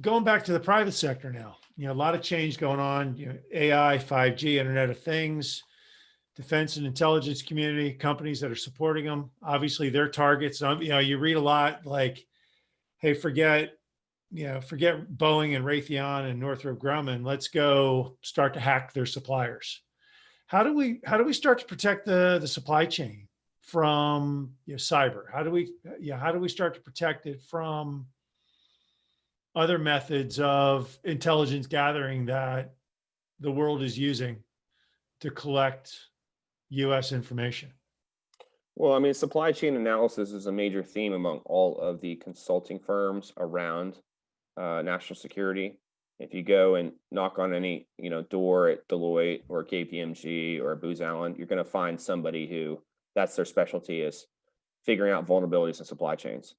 going back to the private sector now, a lot of change going on, AI, 5G, Internet of Things, defense and intelligence community, companies that are supporting them. Obviously, their targets. You read a lot like, hey, forget Boeing and Raytheon and Northrop Grumman. Let's go start to hack their suppliers. How do we start to protect the supply chain from cyber? How do we start to protect it from other methods of intelligence gathering that the world is using to collect US information? Well, I mean, supply chain analysis is a major theme among all of the consulting firms around national security. If you go and knock on any door at Deloitte or KPMG or Booz Allen, you're going to find somebody who that's their specialty is figuring out vulnerabilities in supply chains.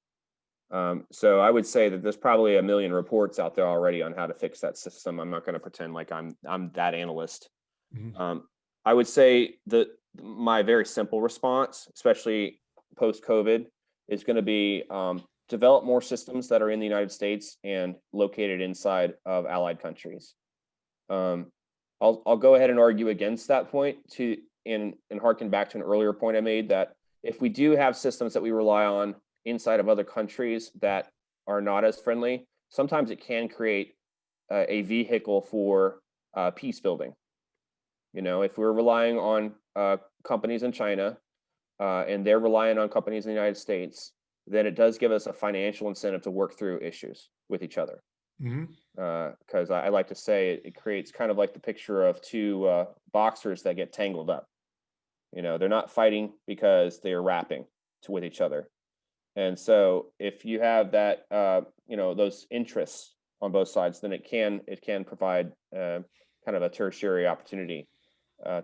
So I would say that there's probably a million reports out there already on how to fix that system. I'm not going to pretend like I'm that analyst. Mhm. I would say that my very simple response, especially post COVID, is going to be develop more systems that are in the United States and located inside of allied countries. Um, I'll go ahead and argue against that point and harken back to an earlier point I made that if we do have systems that we rely on inside of other countries that are not as friendly, sometimes it can create a vehicle for peace building. If we're relying on companies in China and they're relying on companies in the United States, then it does give us a financial incentive to work through issues with each other. Mhm. Because I like to say it creates kind of like the picture of two boxers that get tangled up. They're not fighting because they are rapping with each other. And so if you have that, those interests on both sides, then it can provide kind of a tertiary opportunity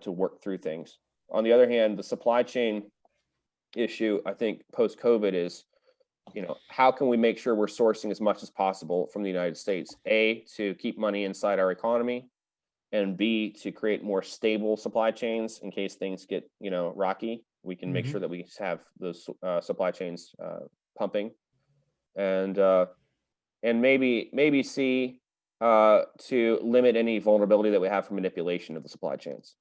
to work through things. On the other hand, the supply chain issue, I think post COVID is, how can we make sure we're sourcing as much as possible from the United States? A, to keep money inside our economy, and B, to create more stable supply chains in case things get, rocky. We can make sure Mhm. that we have those supply chains pumping, and maybe C, to limit any vulnerability that we have for manipulation of the supply chains.